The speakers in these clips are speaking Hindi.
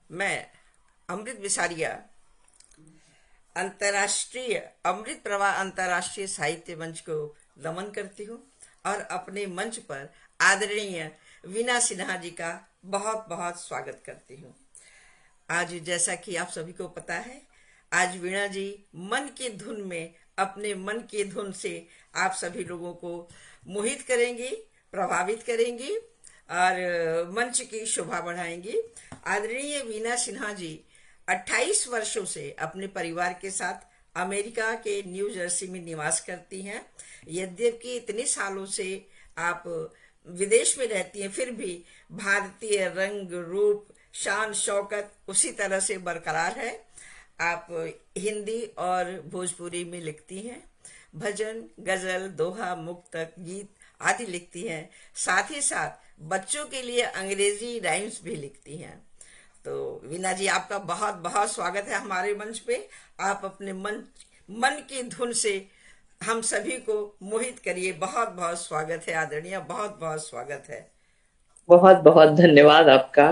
मैं अमृत विसारिया अंतर्राष्ट्रीय अमृत प्रवाह अंतर्राष्ट्रीय साहित्य मंच को नमन करती हूँ और अपने मंच पर आदरणीय वीना सिन्हा जी का बहुत बहुत स्वागत करती हूँ। आज जैसा कि आप सभी को पता है, आज वीणा जी मन की धुन में अपने मन की धुन से आप सभी लोगों को मोहित करेंगी, प्रभावित करेंगी और मंच की शोभा बढ़ाएंगी। आदरणीय वीना सिन्हा जी 28 वर्षों से अपने परिवार के साथ अमेरिका के न्यू जर्सी में निवास करती हैं। यद्यपि इतने सालों से आप विदेश में रहती हैं, फिर भी भारतीय रंग रूप शान शौकत उसी तरह से बरकरार है। आप हिंदी और भोजपुरी में लिखती हैं, भजन गजल दोहा मुक्तक गीत आदि लिखती हैं। साथ ही साथ बच्चों के लिए अंग्रेजी राइम्स भी लिखती हैं। तो वीना जी, आपका बहुत बहुत स्वागत है हमारे मंच पे। आप अपने मन की धुन से हम सभी को मोहित करिए। बहुत बहुत स्वागत है आदरणीय, बहुत बहुत स्वागत है। बहुत बहुत धन्यवाद आपका।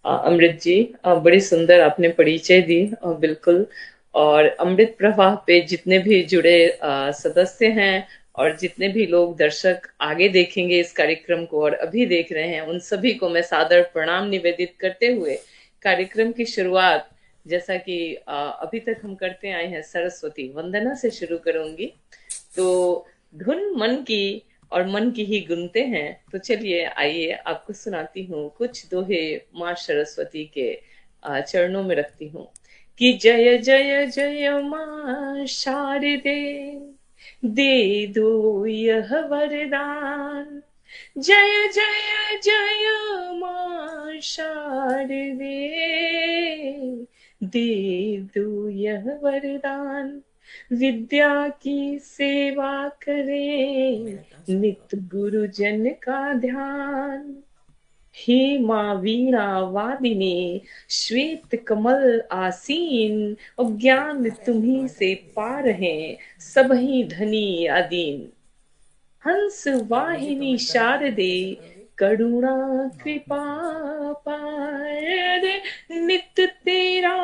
अमृत जी, बड़ी सुंदर आपने परिचय दी। बिल्कुल। और अमृत प्रवाह पे जितने भी जुड़े सदस्य हैं और जितने भी लोग दर्शक आगे देखेंगे इस कार्यक्रम को और अभी देख रहे हैं, उन सभी को मैं सादर प्रणाम निवेदित करते हुए कार्यक्रम की शुरुआत, जैसा कि अभी तक हम करते आए हैं, सरस्वती वंदना से शुरू करूंगी। तो धुन मन की और मन की ही गुनते हैं। तो चलिए, आइए आपको सुनाती हूँ कुछ दोहे माँ सरस्वती के चरणों में रखती हूँ। कि जय जय जय माँ शारदे, दे दो यह वरदान। जय जय जय माँ शारदे, दे दो यह वरदान। विद्या की सेवा करें, मेरा कहाँ से नित गुरुजन का ध्यान। हे माँ वीणा वादिनी, श्वेत कमल आसीन, और ज्ञान तुम्ही से पार है, सबही धनी अदीन। हंस बाबूजी को वाहिनी मैं कर दूं या शारदे, कैसे करोगे? करुणा हाँ, कृपा मैं फोन कर दूं। पार। नित तेरा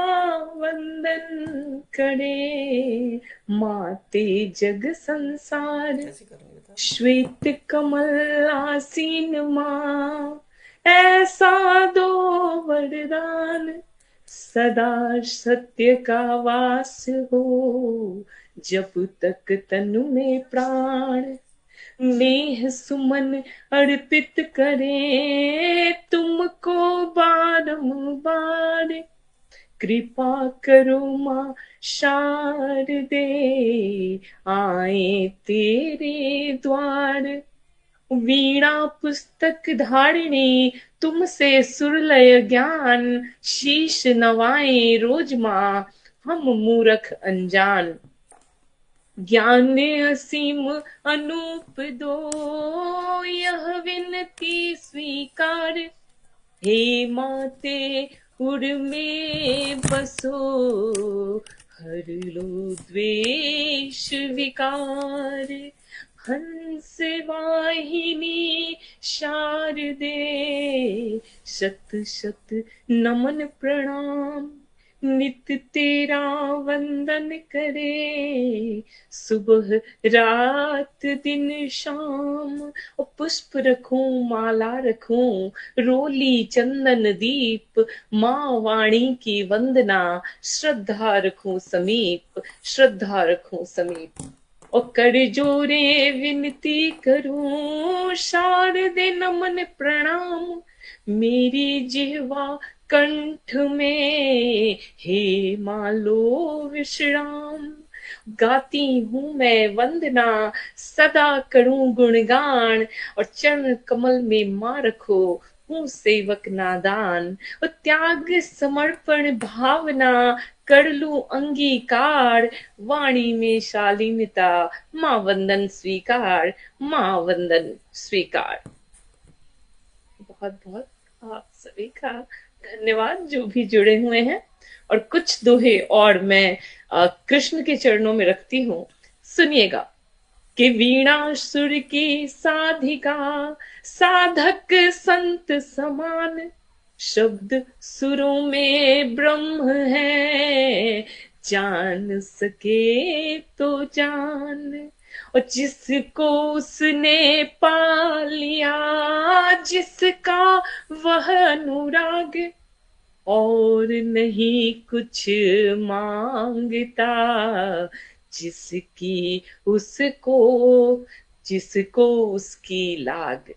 वंदन करे, माते जग संसार। कैसे करोगे बताओ? श्वेत कमल आसीन माँ, ऐसा दो वरदान। सदा सत्य का वास हो, जब तक तनु में प्राण। नेह सुमन अर्पित करें, तुमको बारंबार। कृपा करो माँ शारदे, आए तेरे द्वार। वीणा पुस्तक धारिणी, तुमसे सुरलय ज्ञान। शीश नवाए रोज माँ, हम मूरख अनजान। ज्ञान असीम अनूप दो, यह विनती स्वीकार। हे माते उर में बसो, हर लो द्वेष विकार। हंस वाहिनी शारदे, शत शत नमन प्रणाम। नित तेरा वंदन करे, सुबह रात दिन शाम। और पुष्प रखूं माला रखूं, रोली चंदन दीप। माँ वाणी की वंदना, श्रद्धा रखूं समीप, श्रद्धा रखूं समीप। और कर जोरे विनती करूं, शारदे नमन प्रणाम। मेरी जिह्वा कंठ में, हे मालो विश्राम। गाती हूँ मैं वंदना, सदा करूं गुणगान। और चरण कमल में माँ रखो, हूँ सेवक नादान। और त्याग समर्पण भावना, कर लूं अंगीकार। वाणी में शालीनता, माँ वंदन स्वीकार, माँ वंदन स्वीकार। बहुत बहुत आप सभी का धन्यवाद जो भी जुड़े हुए हैं। और कुछ दोहे और मैं कृष्ण के चरणों में रखती हूँ, सुनिएगा। कि वीणा सुर की साधिका, साधक संत समान। शब्द सुरों में ब्रह्म है, जान सके तो जान। और जिसको उसने पा लिया, जिसका वह अनुराग, और नहीं कुछ मांगता, जिसकी उसको जिसको उसकी लाग।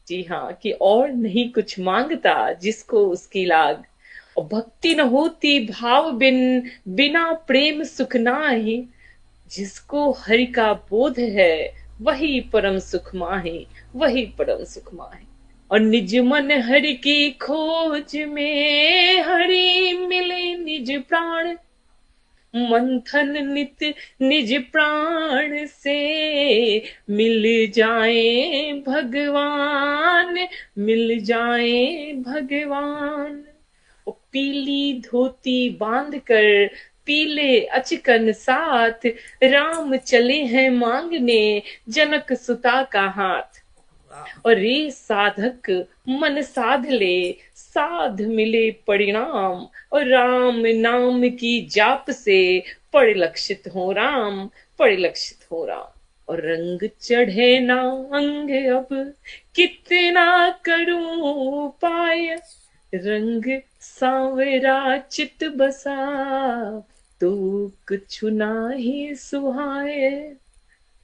जी हाँ, कि और नहीं कुछ मांगता, जिसको उसकी लाग। और भक्ति न होती भाव बिन, बिना प्रेम सुख नाही। जिसको हरि का बोध है, वही परम सुख माही, वही परम सुख माही। और निज मन हरि की खोज में, हरि मिले निज प्राण। मंथन नित निज प्राण से, मिल जाए भगवान, मिल जाए भगवान। वो पीली धोती बांध कर, पीले अचकन साथ, राम चले हैं मांगने जनक सुता का हाथ। वाह। और रे साधक मन साध ले, साध मिले परिणाम। और राम नाम की जाप से, परिलक्षित हो राम, परिलक्षित हो राम। और रंग चढ़े ना अंग अब, कितना करूं उपाय। रंग सांवरा चित बसा, तो कुछु नाही सुहाए।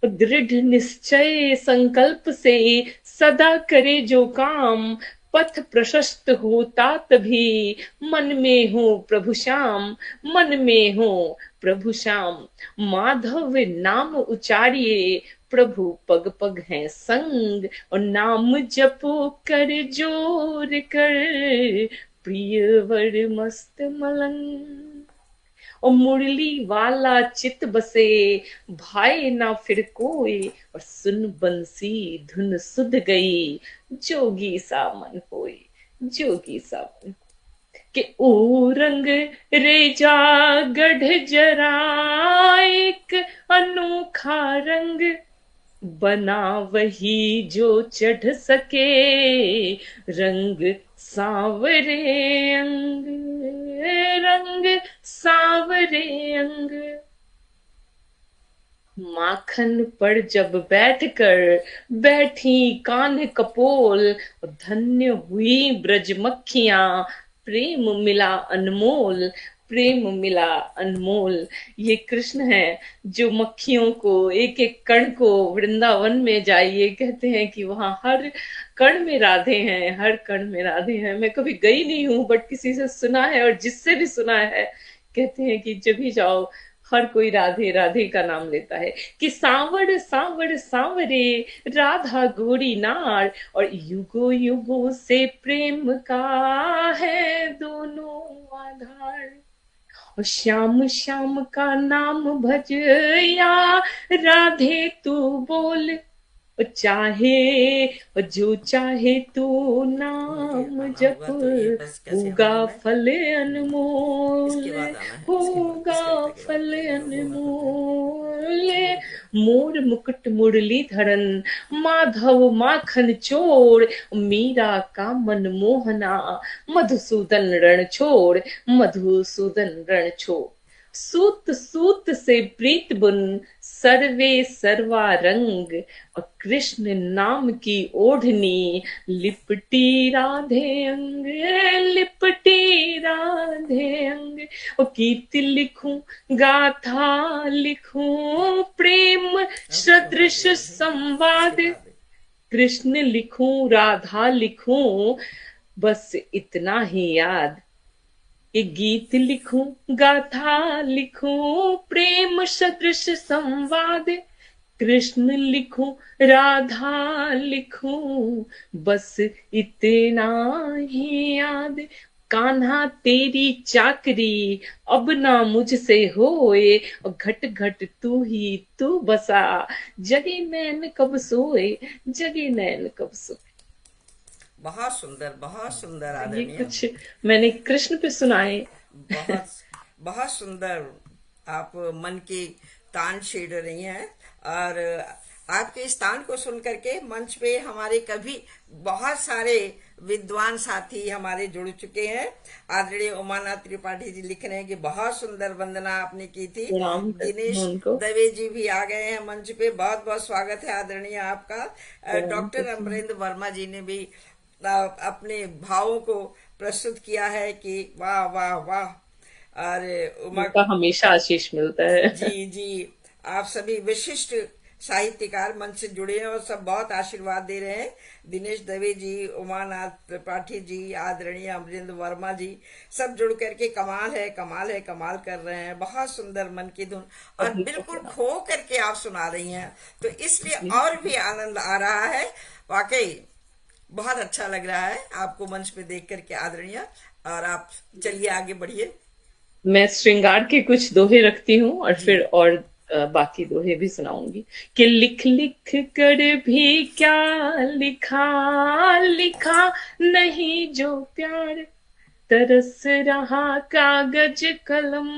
दृढ़ निश्चय संकल्प से, सदा करे जो काम। पथ प्रशस्त होता तभी, मन में हो प्रभु श्याम, मन में हो प्रभु श्याम। माधव नाम उचारिए, प्रभु पग पग है संग। और नाम जपो कर जोर कर, प्रिय वर मस्त मलंग। और मुरली वाला चित बसे, भाई ना फिर कोई। और सुन बंसी धुन सुध गई, जोगी सा मन होई, जोगी सा मन। के ओ रंग रेजा गढ़ जरा, एक अनोखा रंग। बना वही जो चढ़ सके, रंग सांवरे अंग, रंग सांवरे अंग। माखन पर जब बैठकर, बैठी कान कपोल। धन्य हुई ब्रज मक्खियां, प्रेम मिला अनमोल, प्रेम मिला अनमोल। ये कृष्ण है जो मक्खियों को, एक एक कण को, वृंदावन में जाइए, कहते हैं कि वहां हर कण में राधे हैं, हर कण में राधे हैं। मैं कभी गई नहीं हूँ, बट किसी से सुना है, और जिससे भी सुना है, कहते हैं कि जब भी जाओ, हर कोई राधे राधे का नाम लेता है। कि सांवड़ सांवड़ सांवरे, राधा गोरी नार। और युगो युगो से प्रेम का है दोनों आधार। और श्याम श्याम का नाम भज, या राधे तू बोल। चाहे जो चाहे तू मुझे नाम आना जप, होगा, तो ये बस कैसे होगा आऊंगी मैं? फल अनमोल, इसके बाद आना है, इसके बाद होगा इस कविता के बाद फल वो होगा तो फिर अनमोल। ठीक है। मोर मुकुट मुरली धरन, माधव माखन चोर। मीरा का मन मोहना, मधुसूदन रण छोड़, मधुसूदन रण छोड़। सूत सूत से प्रीत बुन, सर्वे सर्वा रंग। और कृष्ण नाम की ओढ़नी, लिपटी राधे अंग, लिपटी राधे अंग। और कीर्ति लिखूं, गाथा लिखूं, प्रेम अब छोटा सदृश टेबल है, इसके संवाद। बाद कृष्ण लिखूं, राधा लिखूं, बस इतना ही याद। ये गीत लिखूं, गाथा लिखूं, प्रेम सदृश संवाद। कृष्ण लिखूं, राधा लिखूं, बस इतना ही याद। कान्हा तेरी चाकरी, अब ना मुझसे होए। और घट घट तू ही तू बसा, जगे नैन कब सोए, जगे नैन कब सोए। बहुत सुंदर ये आदरणीय। कुछ मैंने कृष्ण पे सुनाए। बहुत बहुत सुंदर। आप मन की तान छेड़ रही हैं, और आपके स्थान को सुन करके मंच पे हमारे कभी बहुत सारे विद्वान साथी हमारे जुड़ चुके हैं। आदरणीय उमानाथ त्रिपाठी जी लिख रहे हैं कि बहुत सुंदर वंदना आपने की थी। प्रणाम करती हूँ दिनेश उनको। दवे जी भी आ गए हैं मंच पे, बहुत बहुत स्वागत है आदरणीय आपका। प्रणाम डॉक्टर करती हूँ। अमरेंद्र वर्मा जी ने भी अपने भावों को प्रस्तुत किया है कि वाह वाह वाह। और उमा उनका हमेशा आशीष मिलता है। जी जी, आप सभी विशिष्ट साहित्यकार मंच से जुड़े हैं और सब बहुत आशीर्वाद दे रहे हैं। दिनेश दवे जी, उमानाथ त्रिपाठी जी, आदरणीय अमरेंद्र वर्मा जी, सब जुड़ करके कमाल है कमाल है कमाल कर रहे हैं। बहुत सुंदर मन की धुन और सभी को बिल्कुल प्रणाम। खो करके आप सुना रही हैं, तो इसलिए जी। और भी आनंद आ रहा है। वाकई बहुत अच्छा लग रहा है आपको मंच पे देख करके आदरणीय। और आप चलिए आगे बढ़िए। मैं श्रृंगार के कुछ दोहे रखती हूँ और जी फिर और बाकी दोहे भी सुनाऊंगी। कि लिख लिख कर भी क्या लिखा, लिखा नहीं जो प्यार, तरस रहा कागज कलम,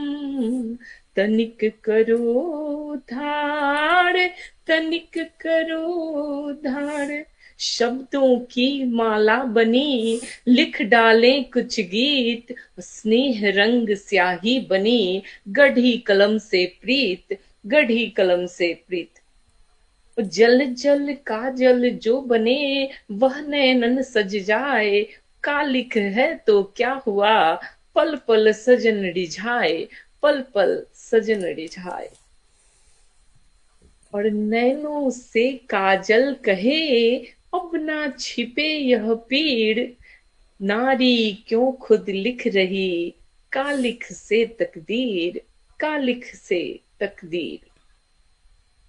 तनिक करो धार, तनिक करो धार। शब्दों की माला बनी, लिख डाले कुछ गीत, स्नेह रंग स्याही बनी, गढ़ी कलम से प्रीत, गढ़ी कलम से प्रीत। जल जल काजल जो बने, वह नैनन सज जाए, कालिक है तो क्या हुआ, पल पल सजन रिझाए, पल पल सजन रिझाए। और नैनों से काजल कहे, अब ना छिपे यह पीड़, नारी क्यों खुद लिख रही, कालिख से तकदीर, कालिख से तकदीर।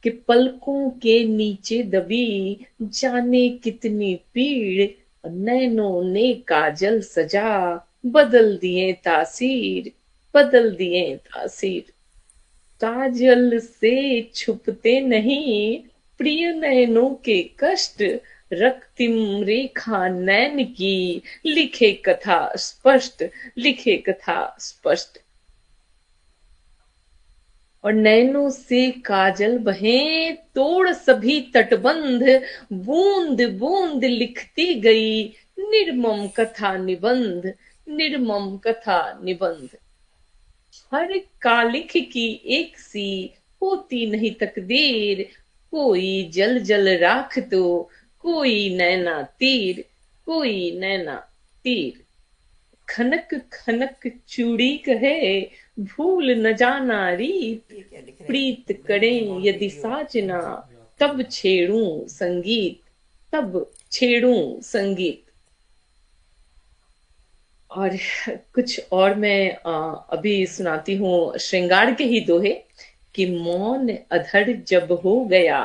कि पलकों के नीचे दबी, जाने कितनी पीड़, नैनों ने काजल सजा, बदल दिए तासीर, बदल दिए तासीर। काजल से छुपते नहीं, प्रिय नैनों के कष्ट, रक्तिम रेखा नैन की, लिखे कथा स्पष्ट, लिखे कथा स्पष्ट। और नैनों से काजल बहे, तोड़ सभी तटबंध, बूंद बूंद लिखती गई, निर्मम कथा निबंध, निर्मम कथा निबंध। हर कालिख की एक सी होती नहीं तकदीर, कोई जल जल राख दो, कोई नैना तीर, कोई नैना तीर। खनक खनक चूड़ी कहे, भूल न जाना रीत, ये क्या लिख रहे प्रीत हैं, करें यदि साजना, तब छेड़ूं संगीत, तब छेड़ूं संगीत। और कुछ और मैं अभी सुनाती हूँ श्रृंगार के ही दोहे। कि मौन अधर जब हो गया,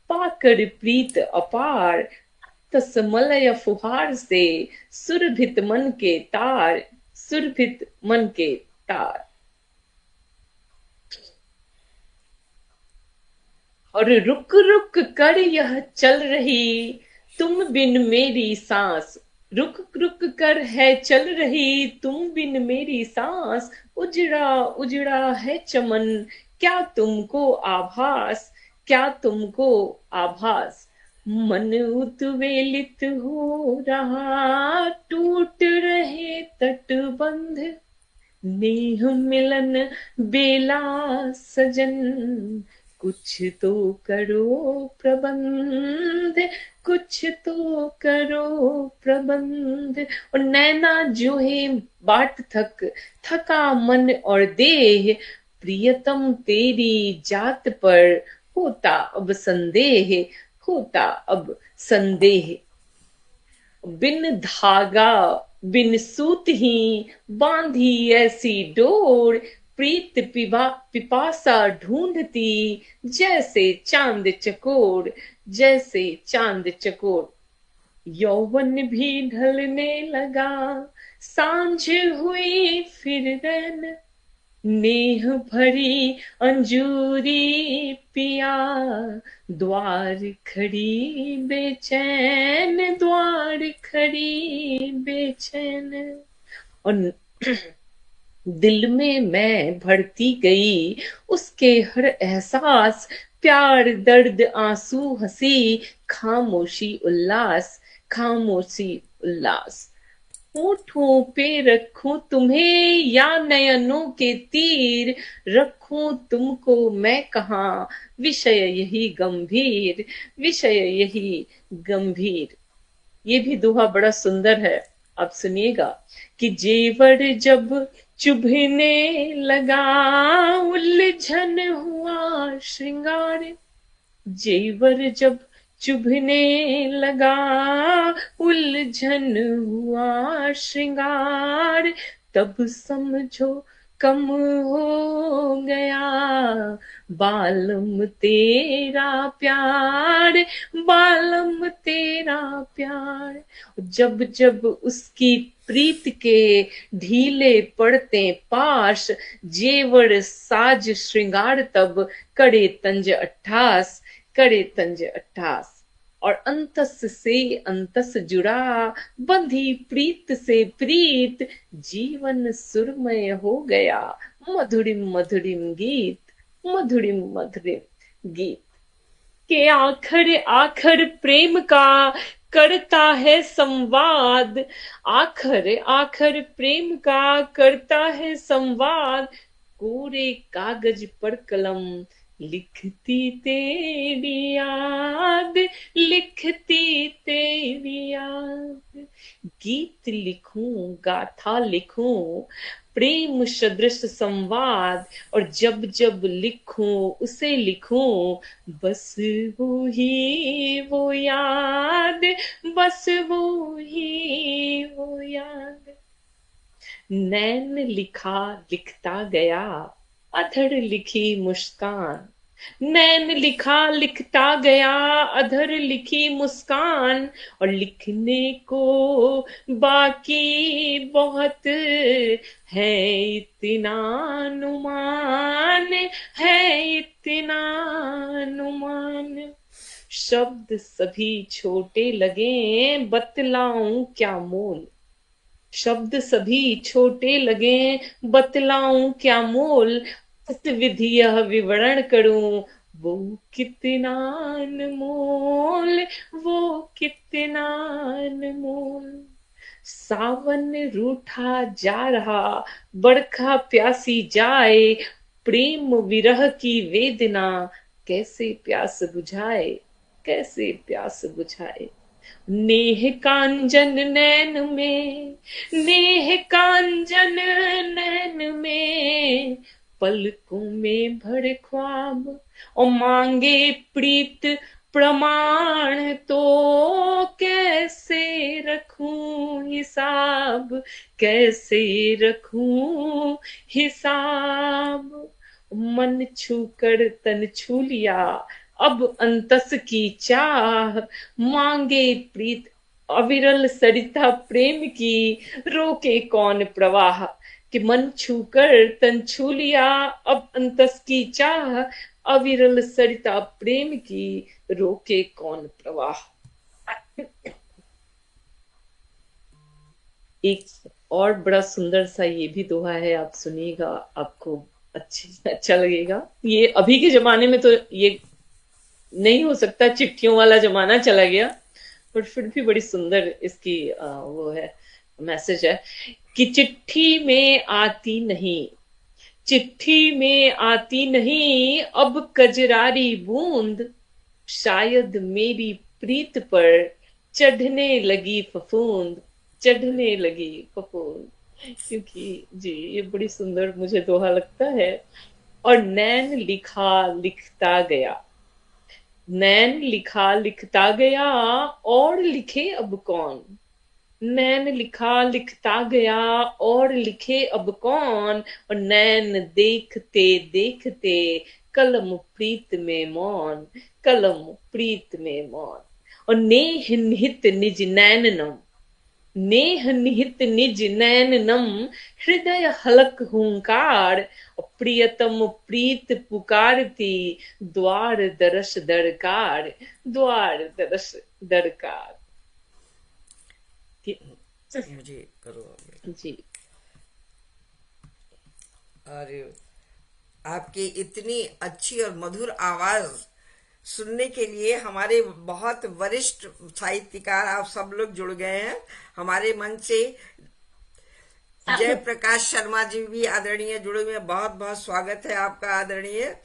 पाकर प्रीत अपार, तसमलय फुहार से, सुरभित मन के तार, सुरभित मन के तार। और रुक रुक कर यह चल रही, तुम बिन मेरी सांस, रुक रुक कर है चल रही, तुम बिन मेरी सांस, उजड़ा उजड़ा है चमन, क्या तुमको आभास, क्या तुमको आभास। मन उद्वेलित हो रहा, टूट रहे तटबंध, नेह मिलन बेला सजन, कुछ तो करो प्रबंध, कुछ तो करो प्रबंध। और नैना जो है बाट थक, थका मन और देह, प्रियतम तेरी जात पर होता अब संदेह, होता अब संदेह। बिन धागा बिन सूत ही, बांधी ऐसी डोर, प्रीत पिपासा ढूंढती, जैसे चांद चकोर, जैसे चांद चकोर। यौवन भी ढलने लगा, सांझ हुई फिर रैन, नेह भरी अंजूरी पिया, द्वार खड़ी बेचैन, द्वार खड़ी बेचैन। और दिल में मैं भरती गई, उसके हर एहसास, प्यार दर्द आंसू हंसी, खामोशी उल्लास, खामोशी उल्लास। होठों पे रखूं तुम्हें या नयनों के तीर, रखूं तुमको मैं कहाँ, विषय यही गंभीर, विषय यही गंभीर। ये भी दोहा बड़ा सुंदर है, आप सुनिएगा कि जेवर जब चुभने लगा, उलझन हुआ श्रृंगार। जेवर जब चुभने लगा, उलझन हुआ श्रृंगार, तब समझो कम हो गया बालम तेरा प्यार, बालम तेरा प्यार। जब जब उसकी प्रीत के ढीले पड़ते पाश, जेवर साज श्रृंगार तब करे तंज अट्ठास, करे तंज अट्ठास। और अंतस से अंतस जुड़ा, बंधी प्रीत से प्रीत, जीवन सुरमय हो गया मधुरिम मधुरिम गीत, मधुरिम मधुरिम गीत। के आखर आखर प्रेम का करता है संवाद, आखर आखर प्रेम का करता है संवाद। कोरे कागज पर कलम लिखती तेरी याद, लिखती तेरी याद। गीत लिखूं गाथा लिखूं प्रेम सदृश संवाद, और जब जब लिखूं उसे लिखूं बस वो ही वो याद, बस वो ही वो याद। नैन लिखा लिखता गया अधर लिखी मुस्कान, नैन लिखा लिखता गया अधर लिखी मुस्कान। और लिखने को बाकी बहुत है इतना अनुमान, है इतना अनुमान। शब्द सभी छोटे लगे बतलाऊं क्या मोल, शब्द सभी छोटे लगे बतलाऊं क्या मोल। इस विधि यह विवरण करूं वो कितना अनमोल, वो कितना अनमोल। सावन रूठा जा रहा बरखा प्यासी जाए, प्रेम विरह की वेदना कैसे प्यास बुझाए, कैसे प्यास बुझाए। नेह कांजन नैन में, नेह कांजन नैन में, पलकों में भरे ख्वाब और मांगे प्रीत प्रमाण, तो कैसे रखूं हिसाब, कैसे रखूं हिसाब। मन छू कर तन छू लिया अब अंतस की चाह, मांगे प्रीत अविरल सरिता प्रेम की, रोके कौन प्रवाह। कि मन छूकर तन छू लिया अब अंतस की चाह, अविरल सरिता प्रेम की, रोके कौन प्रवाह। एक और बड़ा सुंदर सा ये भी दोहा है, आप सुनिएगा, आपको अच्छा लगेगा। ये अभी के जमाने में तो ये नहीं हो सकता, चिट्ठियों वाला जमाना चला गया, पर फिर भी बड़ी सुंदर इसकी वो है, मैसेज है कि चिट्ठी में आती नहीं, चिट्ठी में आती नहीं अब कजरारी बूंद, शायद मेरी प्रीत पर चढ़ने लगी फफूंद, चढ़ने लगी फफूंद। क्योंकि जी ये बड़ी सुंदर मुझे दोहा लगता है। और नैन लिखा लिखता गया, नैन लिखा लिखता गया और लिखे अब कौन, नैन लिखा लिखता गया और लिखे अब कौन। और नैन देखते देखते कलम प्रीत में मौन, कलम प्रीत में मौन। और नेह निहित निज नैननम, नेह निहित निज नैननम, हृदय हलक हुंकार। प्रियतम प्रीत पुकारती द्वार दरस दरकार, द्वार दरस दरकार। मुझे करो जी और आपकी इतनी अच्छी और मधुर आवाज सुनने के लिए हमारे बहुत वरिष्ठ साहित्यकार आप सब लोग जुड़ गए हैं हमारे मंच से। जयप्रकाश शर्मा जी भी आदरणीय जुड़े हुए हैं, बहुत बहुत स्वागत है आपका आदरणीय।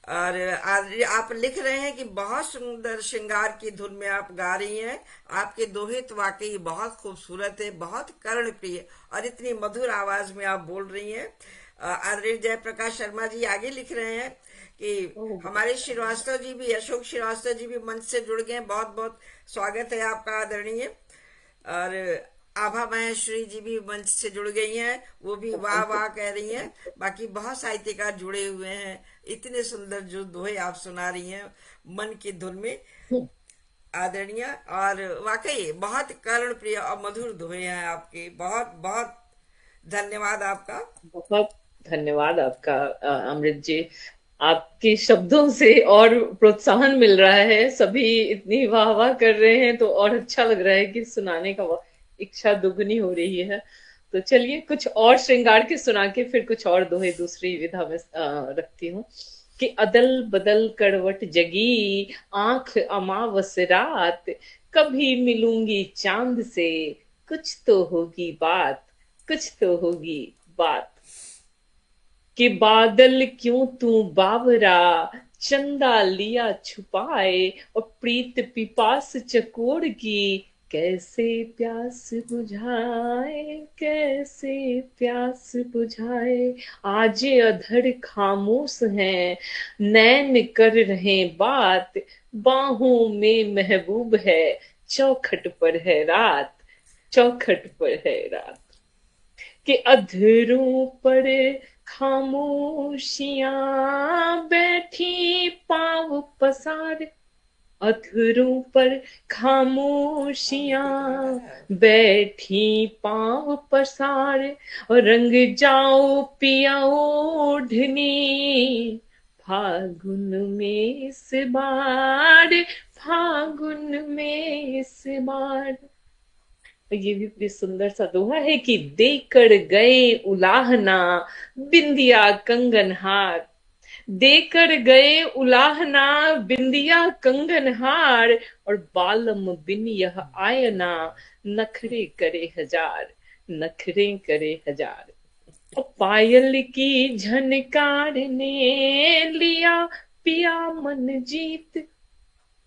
और आज आप लिख रहे हैं कि बहुत सुंदर श्रृंगार की धुन में आप गा रही हैं। आपके दोहे तो वाकई बहुत खूबसूरत है, बहुत कर्णप्रिय, और इतनी मधुर आवाज में आप बोल रही हैं। आदरणीय जयप्रकाश शर्मा जी आगे लिख रहे हैं कि ओह, हमारे श्रीवास्तव जी भी, अशोक श्रीवास्तव जी भी मंच से जुड़ गए हैं, बहुत बहुत स्वागत है आपका आदरणीय। और आभा महेश्वरी जी भी मंच से जुड़ गई हैं, वो भी वाह वाह कह रही हैं। बाकी बहुत साहित्यकार जुड़े हुए हैं, इतने सुंदर जो दोहे आप सुना रही हैं मन की धुन में आदरणीय। और वाकई बहुत कर्ण प्रिय और मधुर दोहे हैं आपके, बहुत बहुत धन्यवाद आपका। बहुत धन्यवाद आपका अमृत जी। आपके शब्दों से और प्रोत्साहन मिल रहा है, सभी इतनी वाह वाह कर रहे हैं तो और अच्छा लग रहा है कि सुनाने का इच्छा दुगनी हो रही है। तो चलिए कुछ और श्रृंगार के सुना के फिर कुछ और दोहे दूसरी विधा में रखती हूँ। कि अदल बदल करवट जगी, आंख अमावस रात, कभी मिलूंगी चांद से, कुछ तो होगी बात, कुछ तो होगी बात। कि बादल क्यों तू बावरा, चंदा लिया छुपाए, और प्रीत पिपास चकोर की, कैसे प्यास बुझाए, कैसे प्यास बुझाए। आज अधर खामोश हैं, नैन कर रहे बात, बाहों में महबूब है, चौखट पर है रात, चौखट पर है रात। कि अधरों पर खामोशियां बैठी पांव पसार, अधरों पर और मिट्टी कहाँ का है? खामोशियां बैठी पांव पसार, और रंग जाओ पिया ओढ़नी, फागुन में इस बार, फागुन में इस बार। ये भी बड़ी सुंदर सा दोहा है कि देकर गए उलाहना, बिंदिया कंगन हार, देकर गए उलाहना, बिंदिया कंगन हार, और बालम बिन यह आयना, नखरे करे हजार, नखरे करे हजार। और पायल की झनकार ने लिया पिया मन जीत,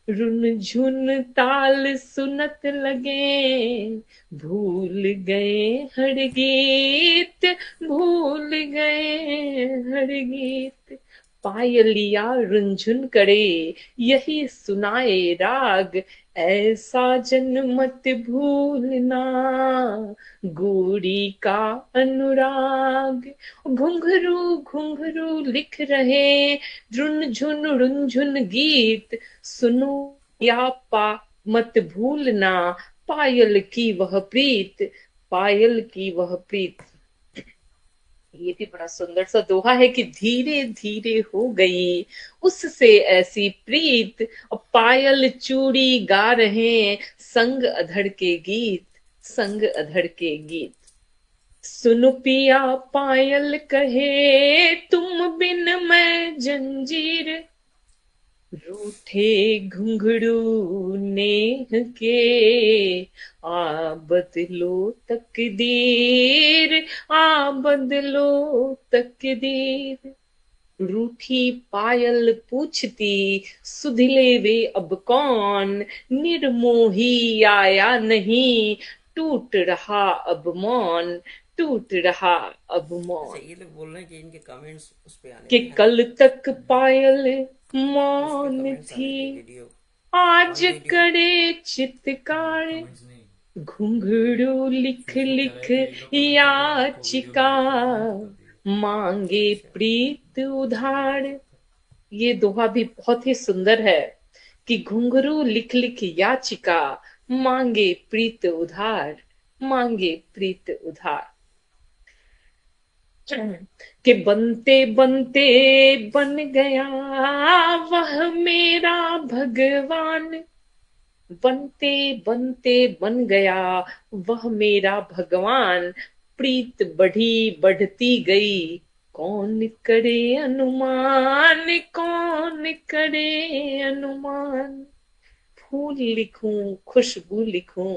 रुन झुन ताल सुनत लगे, भूल गए हर गीत, भूल गए हर गीत। पायलिया रुनझुन करे, यही सुनाए राग, ऐसा जन मत भूलना, गोरी का अनुराग। घुंघरू घुंघरू लिख रहे, रुनझुन रुनझुन गीत, सुनो या पा मत भूलना, पायल की वह प्रीत, पायल की वह प्रीत। ये भी बड़ा सुंदर सा दोहा है कि धीरे धीरे हो गई उससे ऐसी प्रीत, और पायल चूड़ी गा रहे संग अधड़ के गीत, संग अधड़ के गीत। सुन पिया पायल कहे, तुम बिन मैं जंजीर, रूठे घुंघरू नेह के, आ बदलो तकदीर, आ बदलो तकदीर। रूठी पायल पूछती, सुधिले वे अब कौन, निर्मोही आया नहीं, टूट रहा अब मौन, टूट रहा अब अच्छा, मौन। ये लोग बोल रहे हैं कि इनके कमेंट्स उस पे आने कि दें। कल तक पायल उस पे मौन कमेंट्स थी, आने दें, वीडियो आज ऑन वीडियो। करे चित्कार, घुंघरू लिख लिख याचिका, मांगे अच्छा, प्रीत उधार। ये दोहा भी बहुत ही सुंदर है कि घुंघरू लिख लिख याचिका, मांगे प्रीत उधार, मांगे प्रीत उधार। कि बनते बनते बन गया वह मेरा भगवान, बनते बनते बन गया वह मेरा भगवान, प्रीत बढ़ी बढ़ती गई, कौन करे अनुमान, कौन करे अनुमान। फूल लिखूं, खुशबू लिखूं,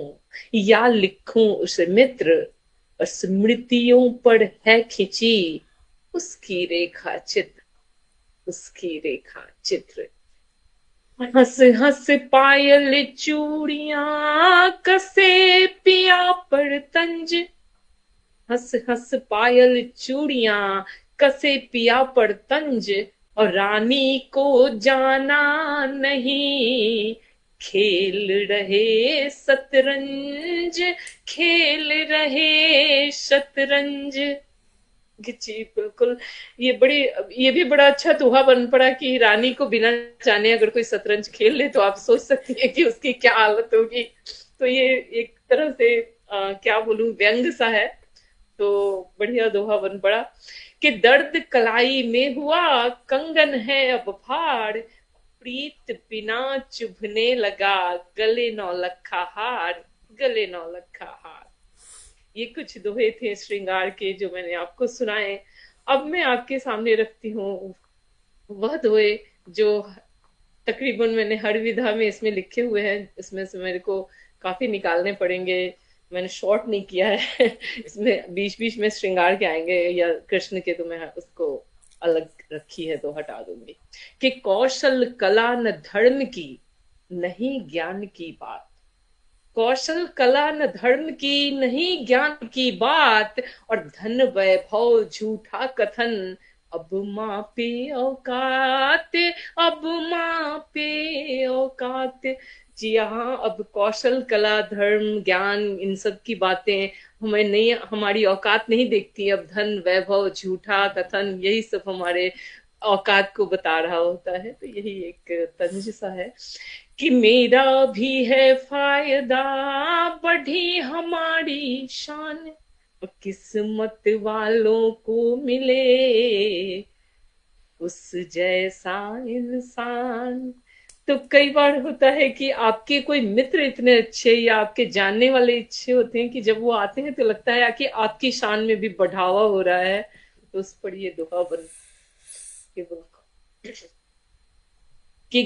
या लिखूं उसे मित्र, और स्मृतियों पर है खिंची उसकी रेखा चित्र, उसकी रेखा चित्र। हंस हंस पायल चूड़ियां कसे पिया पर तंज, हंस हंस पायल चूड़ियां कसे पिया पर तंज, और रानी को जाना नहीं खेल रहे शतरंज, खेल रहे शतरंज। जी बिल्कुल। ये भी बड़ा अच्छा दोहा बन पड़ा कि रानी को बिना जाने अगर कोई शतरंज खेल ले तो आप सोच सकती हैं कि उसकी क्या हालत होगी। तो ये एक तरह से क्या बोलूं, व्यंग सा है। तो बढ़िया दोहा बन पड़ा कि दर्द कलाई में हुआ कंगन है अब फाड़, प्रीत बिना चुभने लगा गले नौलखा हार, गले नौलखा हार। ये कुछ दोहे थे श्रृंगार के जो मैंने आपको सुनाए। अब मैं आपके सामने रखती हूँ वह दोहे जो तकरीबन मैंने हर विधा में इसमें लिखे हुए हैं। इसमें से मेरे को काफी निकालने पड़ेंगे, मैंने शॉर्ट नहीं किया है। इसमें बीच बीच में श्रृंगार के आएंगे या कृष्ण के, तो मैं उसको अलग रखी है तो हटा दूंगी। कि कौशल कला न धर्म की, नहीं ज्ञान की बात, कौशल कला न धर्म की नहीं ज्ञान की बात, और धन वैभव झूठा कथन अब मापे औकात, अब मापे औकात। जी हाँ, अब कौशल कला धर्म ज्ञान इन सब की बातें हमें नहीं, हमारी औकात नहीं देखती। अब धन वैभव झूठा कथन यही सब हमारे औकात को बता रहा होता है। तो यही एक तंज सा है कि मेरा भी है फायदा बढ़ी हमारी शान, किस्मत वालों को मिले उस जैसा इंसान। तो कई बार होता है कि आपके कोई मित्र इतने अच्छे या आपके जानने वाले अच्छे होते हैं कि जब वो आते हैं तो लगता है कि आपकी शान में भी बढ़ावा हो रहा है। तो उस पर ये दोहा बन के कि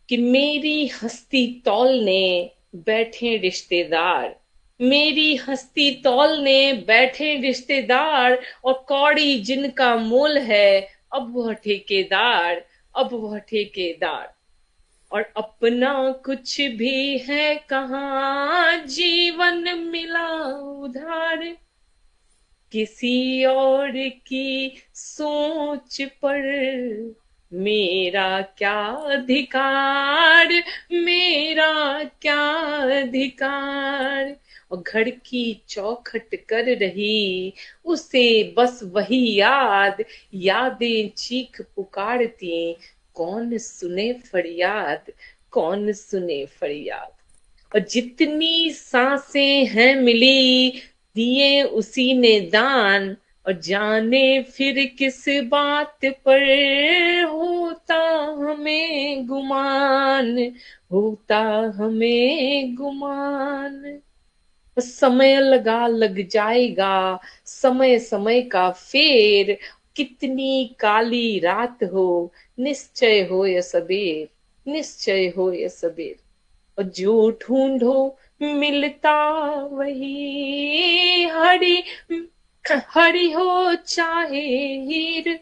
कि मेरी हस्ती तौलने बैठे रिश्तेदार, मेरी हस्ती तौलने बैठे रिश्तेदार, और कौड़ी जिनका मोल है अब वह ठेकेदार, अब वह ठेकेदार। और अपना कुछ भी है कहाँ जीवन मिला उधार, किसी और की सोच पर मेरा क्या अधिकार, मेरा क्या अधिकार। और घर की चौखट कर रही उसे बस वही याद, यादें चीख पुकारती कौन सुने फरियाद, कौन सुने फरियाद। और जितनी सांसें हैं मिली दिए उसी ने दान, और जाने फिर किस बात पर होता हमें गुमान, होता हमें गुमान। समय लगा लग जाएगा समय समय का फेर, कितनी काली रात हो निश्चय हो या सबेर, निश्चय हो या सबेर। और जो ढूंढो मिलता वही, हरी हरी हो चाहे हीर,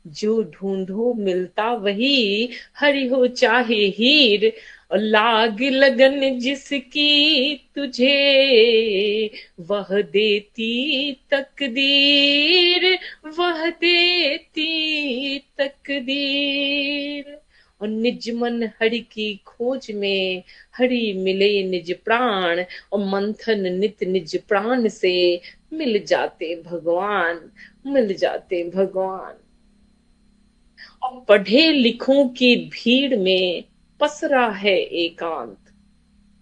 जो ढूंढो मिलता वही हरी हो चाहे हीर। और लाग लगन जिसकी तुझे वह देती तकदीर, वह देती तकदीर। और निज मन हरि की खोज में हरि मिले निज प्राण, और मंथन नित निज प्राण से मिल जाते भगवान, मिल जाते भगवान। और पढ़े लिखों की भीड़ में पसरा है एकांत,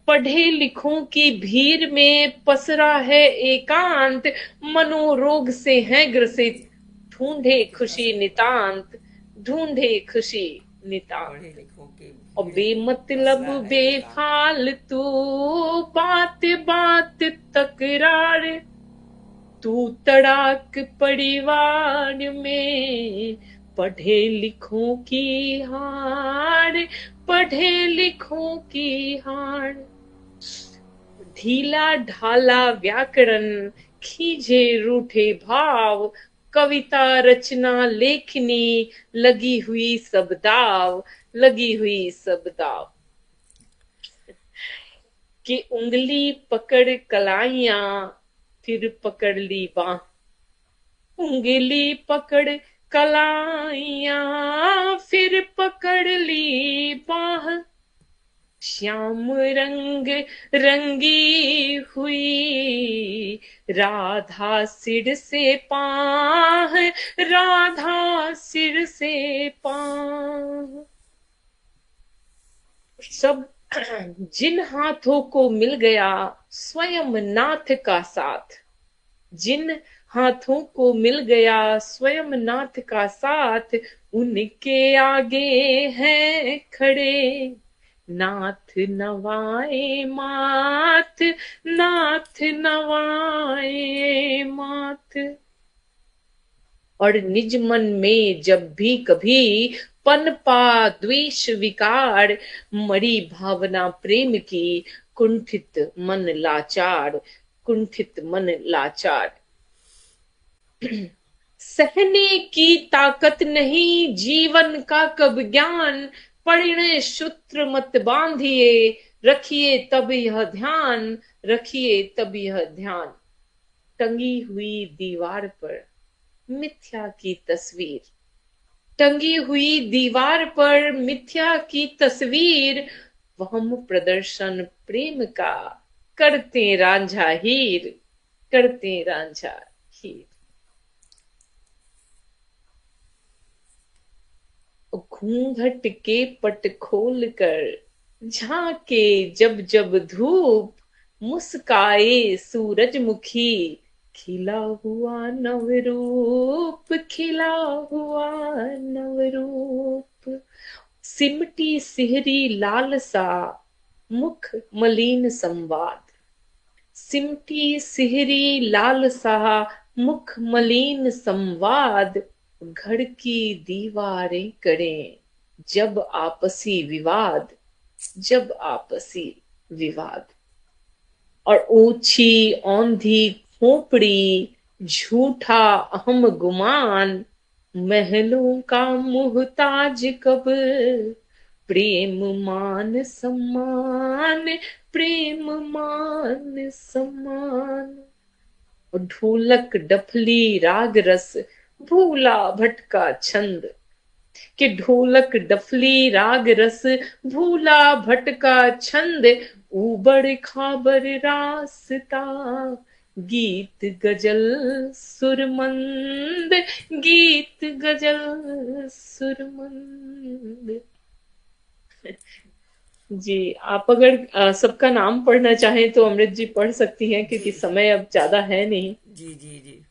पढ़े लिखों की भीड़ में पसरा है एकांत, मनोरोग से है ग्रसित ढूंढे खुशी नितांत, ढूंढे खुशी पढ़े नितांत। लिखों की और भीड़ में बेमतलब पसरा है एकांत। बेफालतू बात बात तकरार, तू तड़ाक परिवार में, पढ़े लिखों की हार, पढ़े लिखों की हार। ढीला ढाला व्याकरण, खींचे रूठे भाव, कविता रचना लेखनी, लगी हुई सब दाव, लगी हुई सब दाव। कि उंगली पकड़ कलाइयां, फिर पकड़ ली बाह, उंगली पकड़ कलाइयां, फिर पकड़ ली बाह। श्याम रंग रंगी हुई, राधा सिर से पाह, राधा सिर से पाह। सब जिन हाथों को मिल गया स्वयं नाथ का साथ, जिन हाथों को मिल गया स्वयं नाथ का साथ, उनके आगे हैं खड़े नाथ नवाए माथ, नाथ नवाए माथ। और निज मन में जब भी कभी पनपा द्वेष विकार, मरी भावना प्रेम की, कुंठित मन लाचार, कुंठित मन लाचार। सहने की ताकत नहीं जीवन का कब ज्ञान, परिणय सूत्र मत बांधिए, रखिए तब यह ध्यान, रखिए तब यह ध्यान। टंगी हुई दीवार पर मिथ्या की तस्वीर, टंगी हुई दीवार पर मिथ्या की तस्वीर, वहम प्रदर्शन प्रेम का, करते रांझा हीर, करते रांझा हीर। घूंघट के पट खोल कर झांके जब जब धूप, मुस्काए सूरजमुखी, खिला हुआ नवरूप, खिला हुआ नवरूप। सिमटी सिहरी लालसा, मुख मलिन संवाद, सिमटी सिहरी लालसा, मुख मलिन संवाद। घर की दीवारें करें जब आपसी विवाद, जब आपसी विवाद। और ऊंची औंधी खोपड़ी, झूठा अहम गुमान, महलों का मुहताज कब, प्रेम मान सम्मान, प्रेम मान सम्मान। और ढोलक डफली राग रस, भूला भटका छंद, कि ढोलक डफली राग रस, भूला भटका छंद। ऊबड़ खाबड़ रास्ता, गीत गजल सुरमंद, गीत गजल सुरमंद। जी, आप अगर सबका नाम पढ़ना चाहें तो अमृत जी पढ़ सकती हैं, जी क्योंकि समय अब ज्यादा है नहीं। जी जी जी।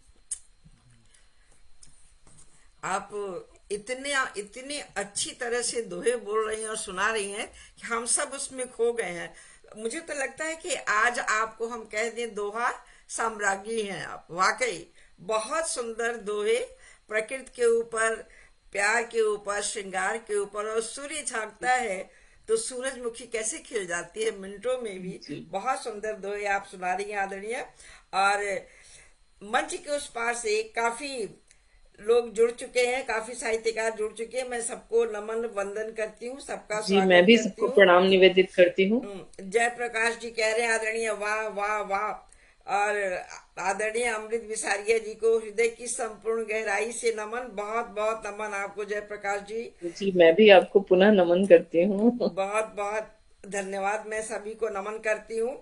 आप इतने इतने अच्छी तरह से दोहे बोल रही हैं और सुना रही हैं कि हम सब उसमें खो गए हैं। मुझे तो लगता है कि आज आपको हम कह दें दोहा साम्राज्ञी हैं आप, वाकई बहुत सुंदर दोहे, प्रकृति के ऊपर, प्यार के ऊपर, श्रृंगार के ऊपर। और सूर्य झांकता है तो सूरजमुखी कैसे खिल जाती है मिनटों में भी। जी बहुत सुंदर दोहे आप सुना रही हैं आदरणीय। और मंच के उस पार से काफी लोग जुड़ चुके हैं, काफी साहित्यकार जुड़ चुके हैं। मैं सबको नमन वंदन करती हूँ, सबका जी, मैं स्वागत भी करती सबको हूँ। प्रणाम निवेदित करती हूँ। जयप्रकाश जी कह रहे हैं आदरणीय वाह वाह वाह। और आदरणीय अमृत विसारिया जी को हृदय की संपूर्ण गहराई से नमन, बहुत बहुत नमन आपको जयप्रकाश जी। जी, मैं भी आपको पुनः नमन करती हूँ। बहुत बहुत धन्यवाद, मैं सभी को नमन करती हूँ।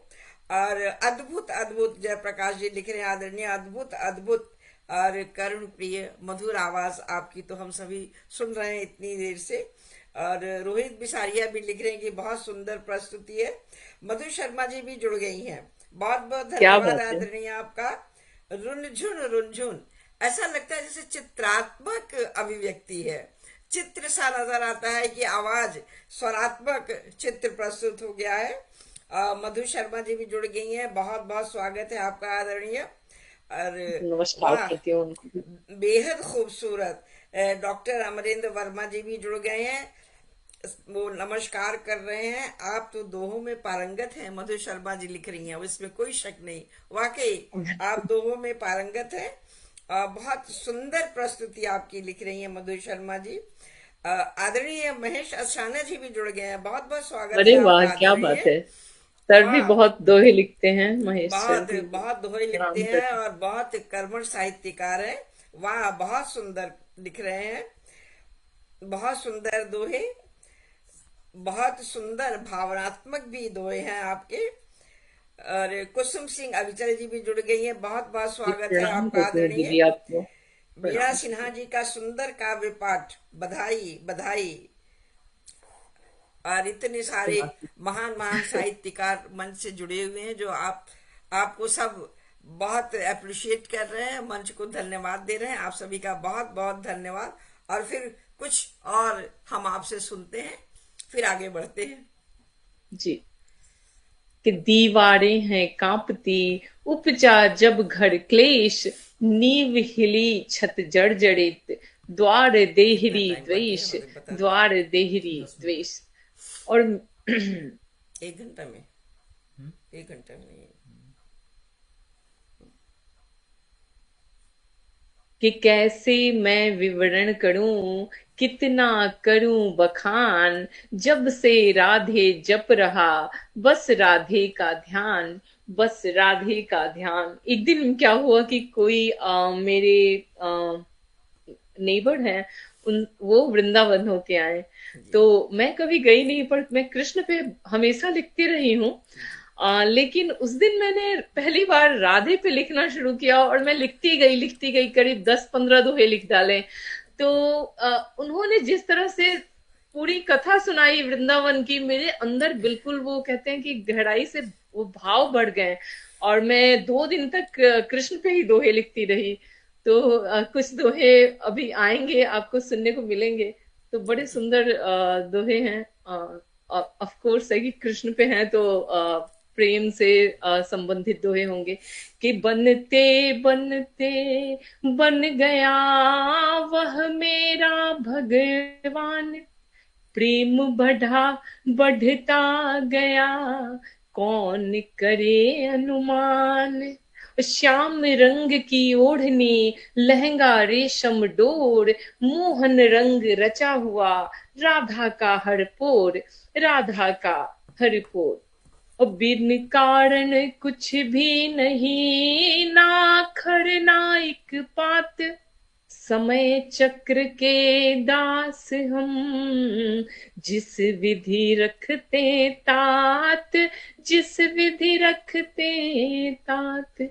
और अद्भुत अद्भुत जयप्रकाश जी लिख रहे हैं आदरणीय, अद्भुत अद्भुत और करुण प्रिय मधुर आवाज आपकी तो हम सभी सुन रहे हैं इतनी देर से। और रोहित बिसारिया भी लिख रहे हैं कि बहुत सुंदर प्रस्तुति है। मधु शर्मा जी भी जुड़ गई हैं, बहुत बहुत क्या धन्यवाद बात है। आदरणीय आपका। रुनझुन रुनझुन, ऐसा लगता है जैसे चित्रात्मक अभिव्यक्ति है, चित्र सा नजर आता है कि आवाज स्वरात्मक चित्र प्रस्तुत हो गया है। मधु शर्मा जी भी जुड़ गई हैं, बहुत बहुत स्वागत है आपका आदरणीय। और नमस्कार वाह, करती हूँ उनको भी। बेहद खूबसूरत। डॉक्टर अमरेंद्र वर्मा जी भी जुड़ गए हैं, वो नमस्कार कर रहे हैं। आप तो दोहों में पारंगत हैं, मधु शर्मा जी लिख रही हैं, इसमें कोई शक नहीं। वाकई आप दोहों में पारंगत हैं। बहुत सुंदर प्रस्तुति आपकी लिख रही हैं मधु शर्मा जी। आदरणीय महेश असाना जी भी जुड़ गए हैं, बहुत बहुत स्वागत है अरे वाह, आपका क्या बात आदरणीय। है। सर भी वाह, बहुत दोहे लिखते हैं, महेश सर बहुत भी। बहुत दोहे लिखते प्रणाम हैं करती और बहुत कर्मठ साहित्यकार हैं। वाह, बहुत सुंदर लिख रहे हैं, बहुत सुंदर दोहे, बहुत सुंदर भावनात्मक भी दोहे हैं आपके। और कुसुम सिंह अविचल जी भी जुड़ गई हैं, बहुत बहुत जी। स्वागत है प्रणाम आपका करती हूँ आदरणीय। दीदी आपको। वीणा प्रणाम सिन्हा करती जी का सुंदर काव्य पाठ, बधाई बधाई। और इतने सारे हूँ। महान महान साहित्यकार मंच से जुड़े हुए हैं, जो आपको सब बहुत अप्रिशिएट कर रहे हैं, मंच को धन्यवाद दे रहे हैं। आप सभी का बहुत बहुत धन्यवाद। और फिर कुछ और हम आपसे सुनते हैं, फिर आगे बढ़ते हैं। जी। कि दीवारें हैं कांपती, उपजा जब घर क्लेश, नींव हिली छत जर्जरित, द्वार कितना देहरी टाइम बाकी है द्वेष, हमें बता दें। द्वार देहरी द्वेष। और 1 घंटा में, 1 घंटा में नहीं। कि कैसे मैं विवरण करूं, कितना करूं बखान, जब से राधे जप रहा, बस राधे का ध्यान, बस राधे का ध्यान। एक दिन क्या हुआ कि कोई मेरे नेबर हैं, उन वो वृंदावन होके आए। जी तो मैं कभी गई नहीं, पर मैं कृष्ण पे हमेशा लिखती रही हूँ। जी जी। लेकिन उस दिन मैंने पहली बार राधे पे लिखना शुरू किया और मैं लिखती गई, करीब 10-15 दोहे लिख डाले। तो उन्होंने जिस तरह से पूरी कथा सुनाई वृंदावन की, मेरे अंदर बिल्कुल वो कहते हैं कि गहराई से वो भाव बढ़ गए। और मैं 2 दिन तक कृष्ण पे ही दोहे लिखती रही। तो कुछ दोहे अभी आएंगे, आपको सुनने को मिलेंगे। तो बड़े सुंदर दोहे हैं। ऑफ कोर्स है कि कृष्ण पे हैं, तो प्रेम से संबंधित दोहे होंगे। कि बनते बनते बन गया वह मेरा भगवान, प्रेम बढ़ा बढ़ता गया, कौन करे अनुमान। श्याम रंग की ओढ़नी, लहंगा रेशम डोर, मोहन रंग रचा हुआ, राधा का हरपोर, राधा का हरपोर। और बिन कारण कुछ भी नहीं, ना खर ना एक पात, समय चक्र के दास हम, जिस विधि रखते तात, जिस विधि रखते तात।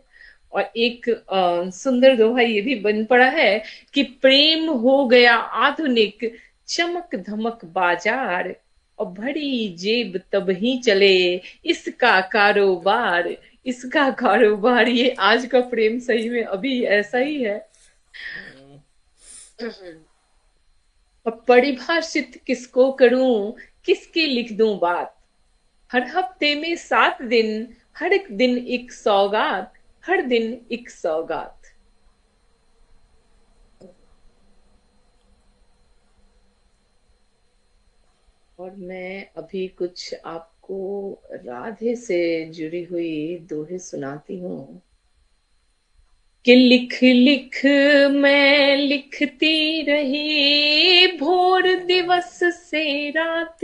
और एक सुंदर दोहा ये भी बन पड़ा है कि प्रेम हो गया आधुनिक, चमक धमक बाजार, और भरी जेब तब ही चले इसका कारोबार, इसका कारोबार। ये आज का प्रेम सही में अभी ऐसा ही है। और परिभाषित किसको करूं, किसकी लिख दूं बात, हर हफ्ते में 7 दिन, हर एक दिन एक सौगात, हर दिन एक सौगात। और मैं अभी कुछ आपको राधे से जुड़ी हुई दोहे सुनाती हूँ। कि लिख लिख मैं लिखती रही, भोर दिवस से रात,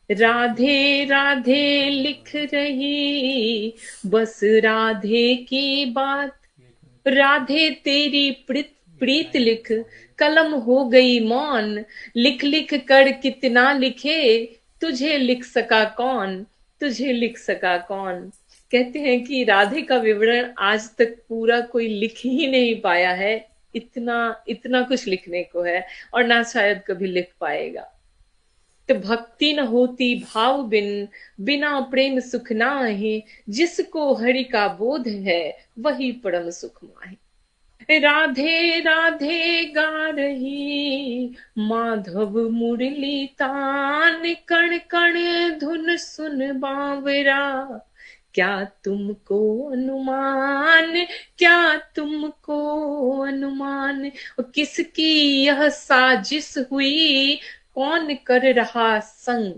राधे राधे लिख रही, बस राधे की बात। राधे तेरी प्रीत प्रीत लिख, कलम हो गई मौन, लिख लिख कर कितना लिखे, तुझे लिख सका कौन, तुझे लिख सका कौन। कहते हैं कि राधे का विवरण आज तक पूरा कोई लिख ही नहीं पाया है। इतना इतना कुछ लिखने को है, और ना शायद कभी लिख पाएगा। तो भक्ति न होती भाव बिन, बिना प्रेम सुख नाहि, जिसको हरि का बोध है वही परम सुख माहि। राधे राधे गा रही माधव मुरली तान, कण कण धुन सुन बावरा, क्या तुमको अनुमान, क्या तुमको अनुमान, और किसकी यह साजिश हुई, कौन कर रहा संग,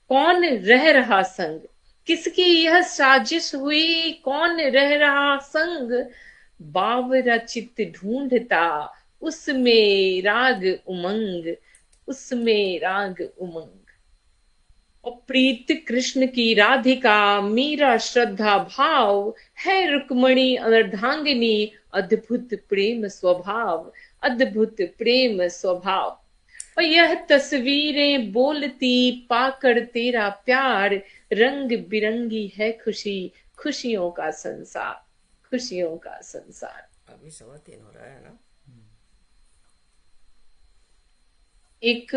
कौन रह रहा संग, किसकी यह साजिश हुई, कौन रह रहा संग, बावरा चित्त ढूंढता उसमें राग उमंग, उसमें राग उमंग। और प्रीत कृष्ण की राधिका, मीरा श्रद्धा भाव, है रुक्मणी अर्धांगिनी, अद्भुत प्रेम स्वभाव, अद्भुत प्रेम स्वभाव। और यह तस्वीरें बोलती पाकर तेरा प्यार, रंग बिरंगी है खुशी, खुशियों का संसार, खुशियों का संसार। अभी 3:15 हो रहा है ना। एक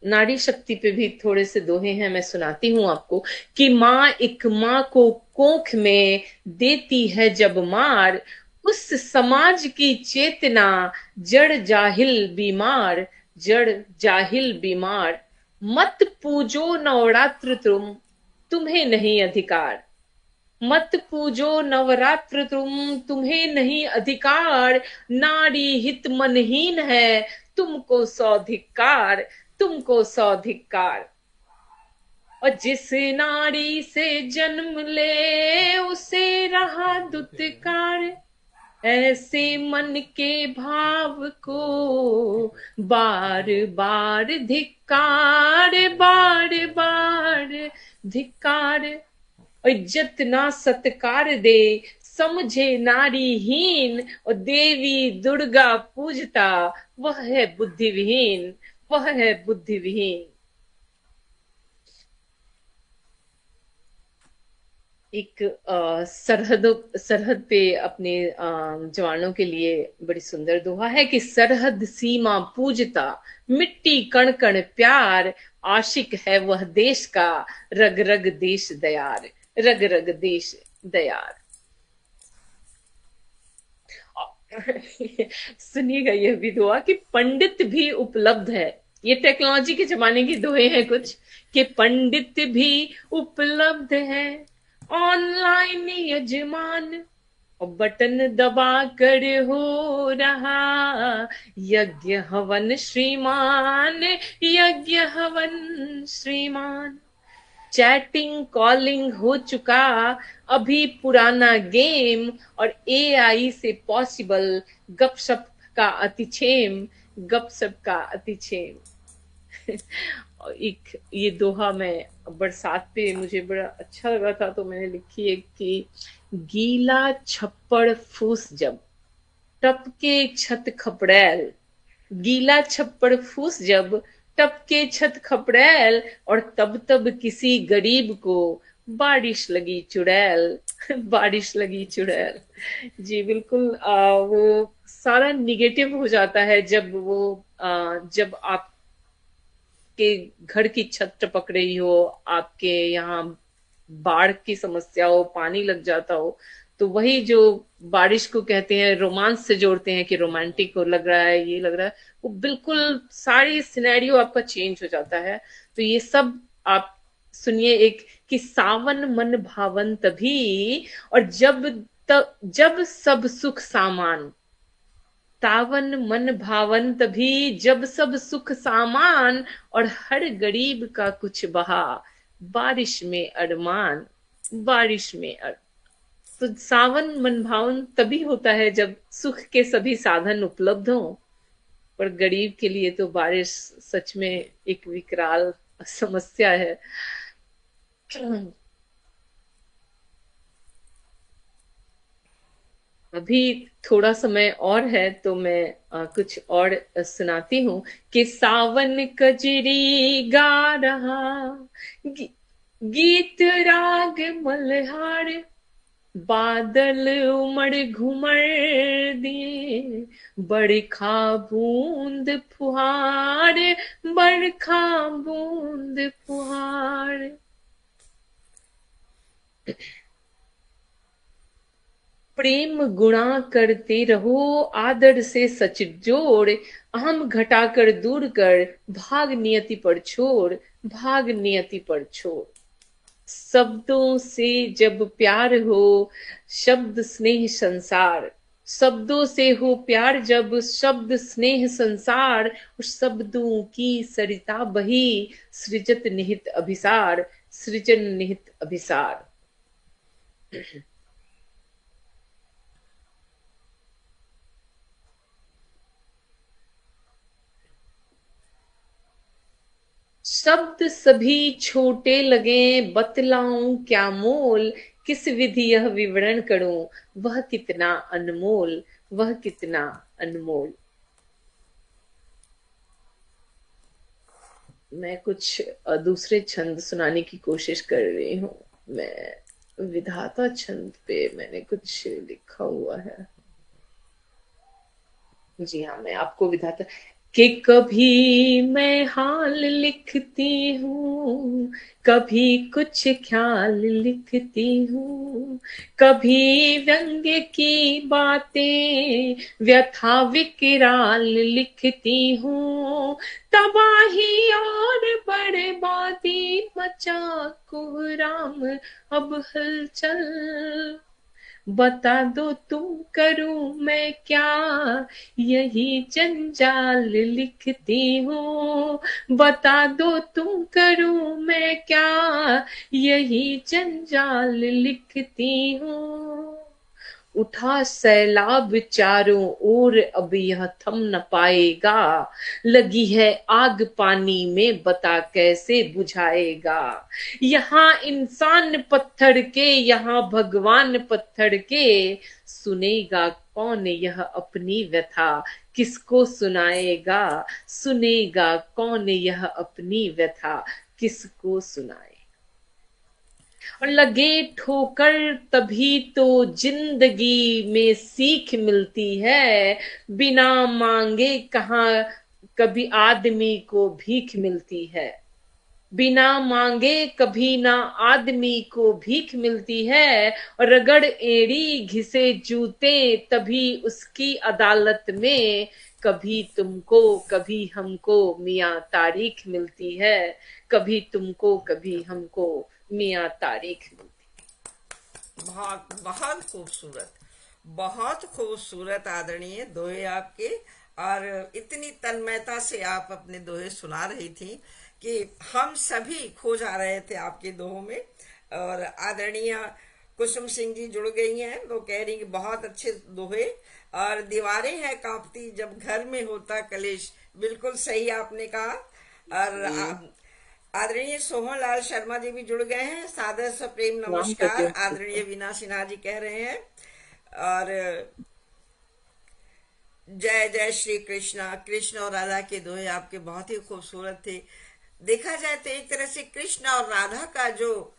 नारी शक्ति पे भी थोड़े से दोहे हैं, मैं सुनाती हूं आपको। कि माँ एक माँ को कोख में देती है जब मार, उस समाज की चेतना जड़ जाहिल बीमार, जड़ जाहिल बीमार। मत पूजो नवरात्र तुम, तुम्हें नहीं अधिकार, मत पूजो नवरात्र तुम, तुम्हें नहीं अधिकार, नारी हित मनहीन है, तुमको सौ धिक्कार, तुमको सौ धिक्कार। और जिस नारी से जन्म ले उसे रहा दुत्कार, ऐसे मन के भाव को बार बार धिक्कार, बार बार धिक्कार। और इज्जत ना सत्कार दे, समझे नारीहीन, और देवी दुर्गा पूजता, वह है बुद्धिविहीन, वह है बुद्धिविहीन। एक सरहद पे अपने जवानों के लिए बड़ी सुंदर दोहा है कि सरहद सीमा पूजता, मिट्टी कण कण प्यार, आशिक है वह देश का, रग रग देश दयार, रग रग देश दयार। सुनिएगा यह भी दुआ कि पंडित भी उपलब्ध है। ये टेक्नोलॉजी के जमाने की दोहे हैं कुछ, कि पंडित भी उपलब्ध है, ऑनलाइन यजमान, और बटन दबा कर हो रहा यज्ञ हवन श्रीमान, यज्ञ हवन श्रीमान। चैटिंग कॉलिंग हो चुका अभी पुराना गेम, और एआई से पॉसिबल गपशप का अतिछेम, गपशप का अतिछेम। और एक ये दोहा मैं बरसात पे मुझे बड़ा अच्छा लगा था, तो मैंने लिखी है कि गीला छप्पड़ फूस जब, टपके छत खपड़ैल, गीला छप्पड़ फूस जब, टपके छत खपड़ैल, और तब तब किसी गरीब को बारिश लगी चुड़ैल, बारिश लगी चुड़ैल। जी बिल्कुल, वो सारा निगेटिव हो जाता है जब वो जब आपके घर की छत टपक रही हो, आपके यहाँ बाढ़ की समस्या हो, पानी लग जाता हो, तो वही जो बारिश को कहते हैं, रोमांस से जोड़ते हैं कि रोमांटिक को लग रहा है, ये लग रहा है, वो बिल्कुल सारी सिनेरियो आपका चेंज हो जाता है। तो ये सब आप सुनिए, एक कि सावन मन भावन तभी, और जब सब सुख सामान, तावन मन भावन तभी, जब सब सुख सामान, और हर गरीब का कुछ बहा, बारिश में अरमान, बारिश में तो सावन मन भावन तभी होता है जब सुख के सभी साधन उपलब्ध हों, पर गरीब के लिए तो बारिश सच में एक विकराल समस्या है। अभी थोड़ा समय और है तो मैं कुछ और सुनाती हूँ कि सावन कजरी गा रहा, गीत राग मल्हार, बादल उमड़ घुमड़ दिए, बरखा बूंद फुहार, बरखा बूंद फुहार। प्रेम गुणा करते रहो आदर से सच जोड़, अहम घटाकर दूर कर, भाग नियति पर छोड़, भाग नियति पर छोड़। शब्दों से जब प्यार हो, शब्द स्नेह संसार। शब्दों से हो प्यार जब, शब्द स्नेह संसार। उस शब्दों की सरिता बही, सृजत निहित अभिसार, सृजन निहित अभिसार। शब्द सभी छोटे लगे, बतलाऊं क्या मोल। किस विधि यह विवरण करूं, वह कितना अनमोल, वह कितना अनमोल। मैं कुछ दूसरे छंद सुनाने की कोशिश कर रही हूँ। मैं विधाता छंद पे मैंने कुछ लिखा हुआ है। जी हाँ, मैं आपको विधाता कि कभी मैं हाल लिखती हूँ, कभी कुछ ख्याल लिखती हूँ, कभी व्यंग्य की बातें, व्यथा विकराल लिखती हूँ। तबाही और बर्बादी मचा कोहराम अब हलचल। बता दो तुम करूं मैं क्या, यही जंजाल लिखती हूँ। बता दो तुम करूं मैं क्या, यही जंजाल लिखती हूँ। उठा सैलाब चारों ओर, अब यह थम न पाएगा। लगी है आग पानी में, बता कैसे बुझाएगा। यहाँ इंसान पत्थर के, यहाँ भगवान पत्थर के। सुनेगा कौन यह अपनी व्यथा, किसको सुनाएगा। सुनेगा कौन यह अपनी व्यथा, किसको सुनाए। और लगे ठोकर तभी तो जिंदगी में सीख मिलती है। बिना मांगे कहाँ कभी आदमी को भीख मिलती है। बिना मांगे कभी ना आदमी को भीख मिलती है। और रगड़ एड़ी घिसे जूते, तभी उसकी अदालत में कभी तुमको कभी हमको मियाँ तारीख मिलती है। कभी तुमको कभी हमको मियाँ तारीख मिलती बहुत बहुत खूबसूरत, बहुत खूबसूरत आदरणीय दोहे आपके। और इतनी तन्मयता से आप अपने दोहे सुना रही थी कि हम सभी खो जा रहे थे आपके दोहों में। और आदरणीय कुसुम सिंह जी जुड़ गई हैं, वो कह रही कि बहुत अच्छे दोहे। और दीवारें हैं कांपती जब घर में होता कलेश, बिल्कुल सही आपने कहा। और जी। आदरणीय सोहन लाल शर्मा जी भी जुड़ गए हैं, सादर से प्रेम नाम करते नमस्कार हो। आदरणीय वीना सिन्हा जी कह रहे हैं। और जय जय श्री कृष्णा, कृष्ण और राधा के दोहे आपके बहुत ही खूबसूरत थे। देखा जाए तो एक तरह से कृष्ण और राधा का जो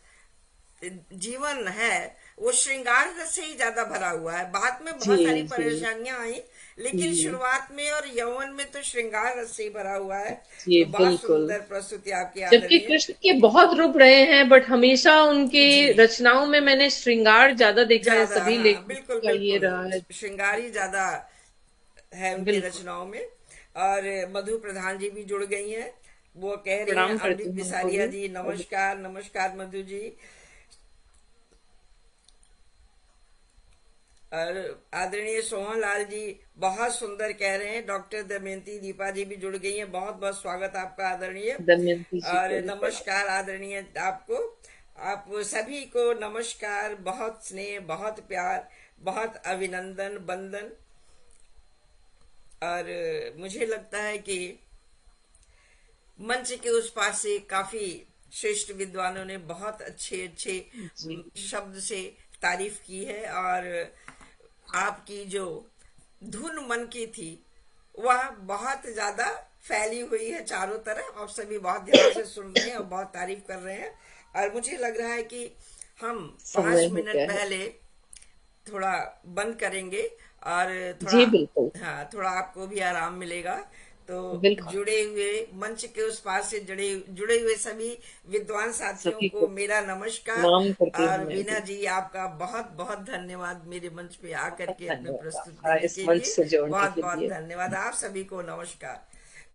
जीवन है वो श्रृंगार रस से ही ज्यादा भरा हुआ है। बाद में जी बहुत सारी जी परेशानियां आई, लेकिन जी शुरुआत में और यौवन में तो श्रृंगार रस से ही भरा हुआ है। जी तो बहुत बिल्कुल। सुंदर प्रस्तुति आपकी जबकि आदरणीय। कृष्ण के बहुत रूप रहे हैं, बट हमेशा उनके जी, रचनाओं में मैंने श्रृंगार ज्यादा देखा है। ज्यादा, सभी हाँ लेखकों बिल्कुल का ये बिल्कुल, रहा है। श्रृंगार ही ज्यादा है उनके बिल्कुल। रचनाओं में। और मधु प्रधान जी भी जुड़ गई हैं, वो कह रही हैं। प्रणाम करती अमृत हूँ उनको बिसारिया भी। जी नमस्कार, नमस्कार मधु जी। और आदरणीय सोहन लाल जी बहुत सुंदर कह रहे हैं। डॉक्टर दमयंती दीपा जी भी जुड़ गई हैं, बहुत बहुत स्वागत आपका आदरणीय। दमयंती जी और को भी प्रणाम। नमस्कार आदरणीय आपको, आप सभी को नमस्कार, बहुत स्नेह, बहुत प्यार, बहुत अभिनंदन बंदन। और मुझे लगता है कि मंच के उस पार से काफी श्रेष्ठ विद्वानों ने बहुत अच्छे अच्छे जी शब्द से तारीफ की है। और आपकी जो धुन मन की थी वह बहुत ज्यादा फैली हुई है चारों तरफ, और सभी बहुत ध्यान से सुन रहे हैं और बहुत तारीफ कर रहे हैं। और मुझे लग रहा है कि हम समय पांच हो मिनट गया है। पहले थोड़ा बंद करेंगे, और थोड़ा, जी बिल्कुल। हाँ थोड़ा आपको भी आराम मिलेगा। तो बिल्कुल। जुड़े हुए, मंच के उस पार से जुड़े जुड़े हुए सभी विद्वान साथियों सभी को को मेरा नमस्कार। प्रणाम करती हूँ और मैं वीना भी। जी आपका बहुत बहुत धन्यवाद मेरे मंच पे आकर बहुत के अपनी धन्यवाद प्रस्तुति आपका देने इस के मंच लिए। से जोड़ने बहुत के बहुत लिए। धन्यवाद, आप सभी को नमस्कार।